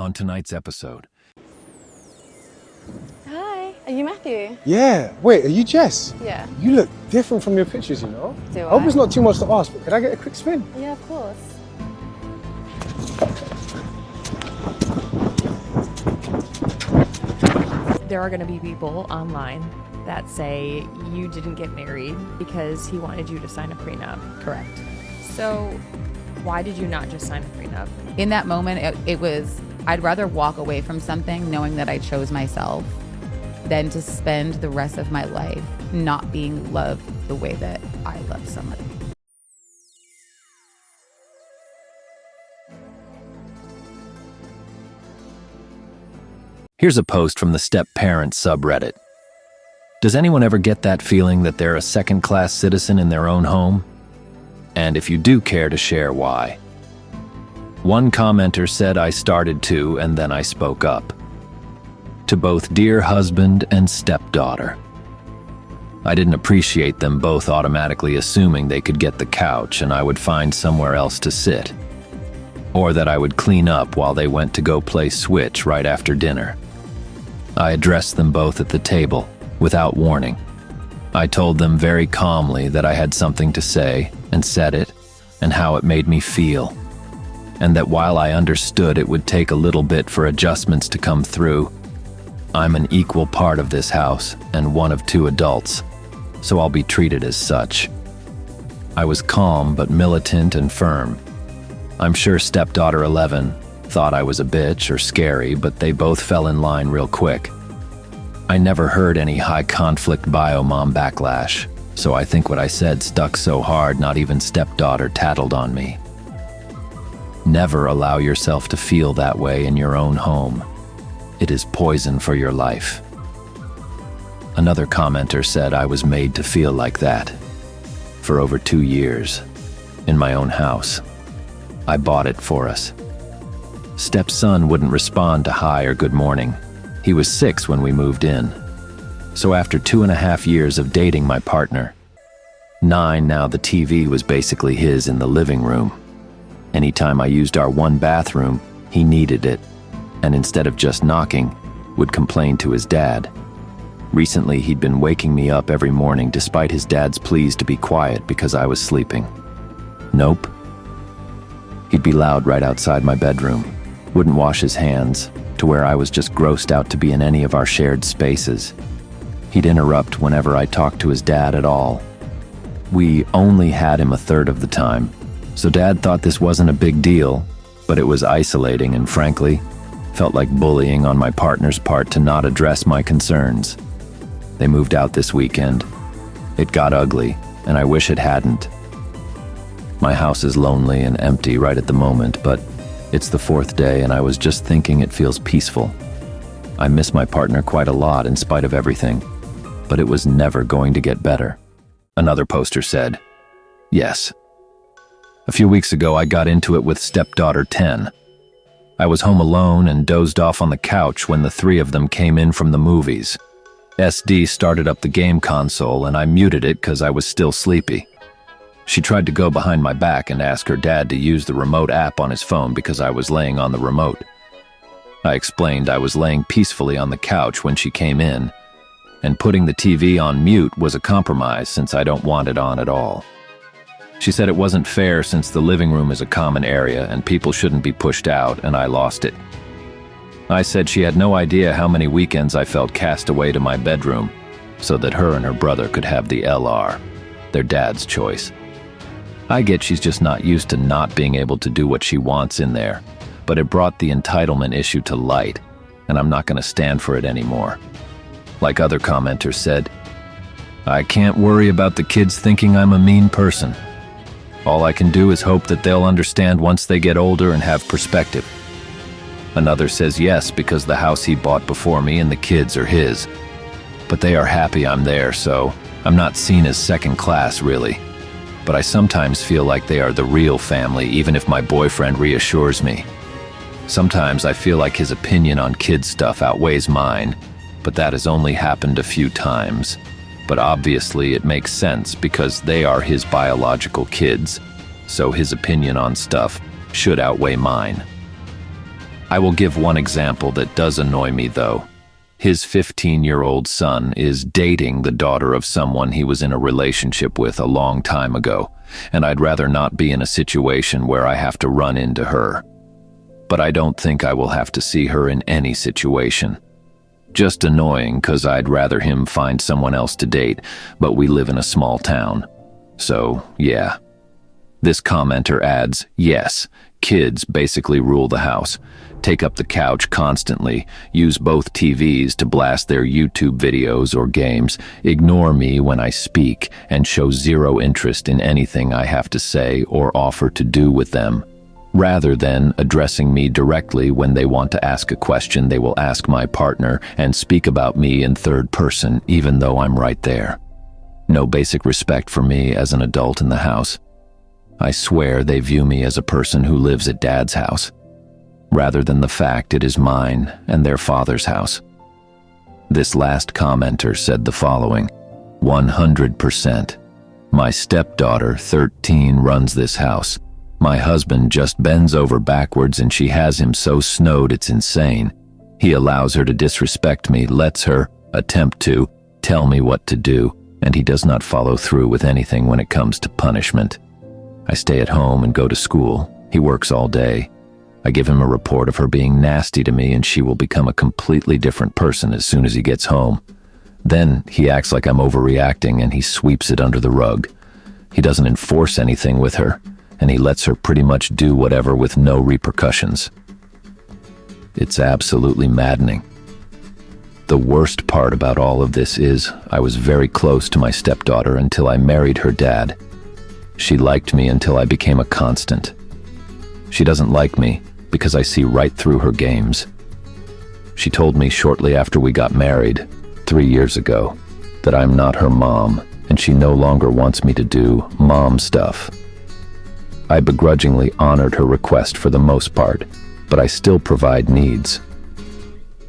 On tonight's episode. Hi, are you Matthew? Yeah. Wait, are you Jess? Yeah. You look different from your pictures, you know? Do I hope I? it's not too much to ask, but could I get a quick spin? Yeah, of course. There are going to be people online that say you didn't get married because he wanted you to sign a prenup. Correct. So why did you not just sign a prenup? In that moment, it was, I'd rather walk away from something knowing that I chose myself than to spend the rest of my life not being loved the way that I love somebody. Here's a post from the Step Parents subreddit. Does anyone ever get that feeling that they're a second-class citizen in their own home? And if you do care to share why. One commenter said, I started to, and then I spoke up. To both dear husband and stepdaughter. I didn't appreciate them both automatically assuming they could get the couch and I would find somewhere else to sit. Or that I would clean up while they went to go play Switch right after dinner. I addressed them both at the table, without warning. I told them very calmly that I had something to say, and said it, and how it made me feel. And that while I understood it would take a little bit for adjustments to come through, I'm an equal part of this house and one of two adults, so I'll be treated as such. I was calm but militant and firm. I'm sure stepdaughter 11 thought I was a bitch or scary, but they both fell in line real quick. I never heard any high conflict bio-mom backlash, so I think what I said stuck so hard not even stepdaughter tattled on me. Never allow yourself to feel that way in your own home. It is poison for your life. Another commenter said I was made to feel like that. For over 2 years, in my own house. I bought it for us. Stepson wouldn't respond to hi or good morning. He was 6 when we moved in. So after 2.5 years of dating my partner, 9 now, the TV was basically his in the living room. Anytime I used our one bathroom, he needed it, and instead of just knocking, would complain to his dad. Recently, he'd been waking me up every morning despite his dad's pleas to be quiet because I was sleeping. Nope. He'd be loud right outside my bedroom, wouldn't wash his hands, to where I was just grossed out to be in any of our shared spaces. He'd interrupt whenever I talked to his dad at all. We only had him a third of the time, so Dad thought this wasn't a big deal, but it was isolating and frankly, felt like bullying on my partner's part to not address my concerns. They moved out this weekend. It got ugly, and I wish it hadn't. My house is lonely and empty right at the moment, but it's the 4th day and I was just thinking it feels peaceful. I miss my partner quite a lot in spite of everything, but it was never going to get better. Another poster said, yes. A few weeks ago, I got into it with stepdaughter 10. I was home alone and dozed off on the couch when the 3 of them came in from the movies. SD started up the game console and I muted it because I was still sleepy. She tried to go behind my back and ask her dad to use the remote app on his phone because I was laying on the remote. I explained I was laying peacefully on the couch when she came in, and putting the TV on mute was a compromise since I don't want it on at all. She said it wasn't fair since the living room is a common area and people shouldn't be pushed out, and I lost it. I said she had no idea how many weekends I felt cast away to my bedroom so that her and her brother could have the LR, their dad's choice. I get she's just not used to not being able to do what she wants in there, but it brought the entitlement issue to light, and I'm not going to stand for it anymore. Like other commenters said, I can't worry about the kids thinking I'm a mean person. All I can do is hope that they'll understand once they get older and have perspective. Another says yes because the house he bought before me and the kids are his. But they are happy I'm there, so I'm not seen as second class, really. But I sometimes feel like they are the real family, even if my boyfriend reassures me. Sometimes I feel like his opinion on kids stuff outweighs mine, but that has only happened a few times. But obviously it makes sense because they are his biological kids, so his opinion on stuff should outweigh mine. I will give one example that does annoy me, though. His 15-year-old son is dating the daughter of someone he was in a relationship with a long time ago, and I'd rather not be in a situation where I have to run into her. But I don't think I will have to see her in any situation. Just annoying because I'd rather him find someone else to date, but we live in a small town. So, yeah. This commenter adds, yes, kids basically rule the house, take up the couch constantly, use both TVs to blast their YouTube videos or games, ignore me when I speak, and show zero interest in anything I have to say or offer to do with them. Rather than addressing me directly when they want to ask a question, they will ask my partner and speak about me in third person, even though I'm right there. No basic respect for me as an adult in the house. I swear they view me as a person who lives at Dad's house, rather than the fact it is mine and their father's house. This last commenter said the following, 100%. My stepdaughter, 13, runs this house. My husband just bends over backwards and she has him so snowed it's insane. He allows her to disrespect me, lets her attempt to tell me what to do, and he does not follow through with anything when it comes to punishment. I stay at home and go to school. He works all day. I give him a report of her being nasty to me and she will become a completely different person as soon as he gets home. Then he acts like I'm overreacting and he sweeps it under the rug. He doesn't enforce anything with her, and he lets her pretty much do whatever with no repercussions. It's absolutely maddening. The worst part about all of this is I was very close to my stepdaughter until I married her dad. She liked me until I became a constant. She doesn't like me because I see right through her games. She told me shortly after we got married, 3 years ago, that I'm not her mom and she no longer wants me to do mom stuff. I begrudgingly honored her request for the most part, but I still provide needs.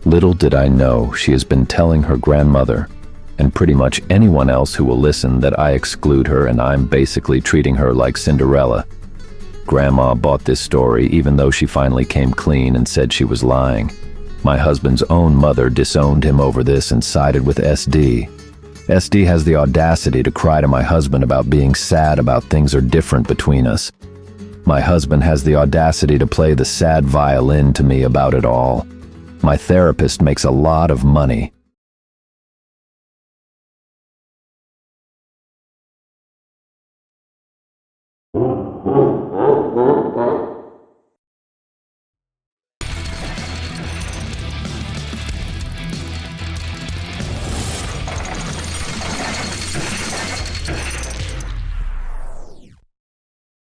Little did I know she has been telling her grandmother and pretty much anyone else who will listen that I exclude her and I'm basically treating her like Cinderella. Grandma bought this story even though she finally came clean and said she was lying. My husband's own mother disowned him over this and sided with SD. SD has the audacity to cry to my husband about being sad about things are different between us. My husband has the audacity to play the sad violin to me about it all. My therapist makes a lot of money,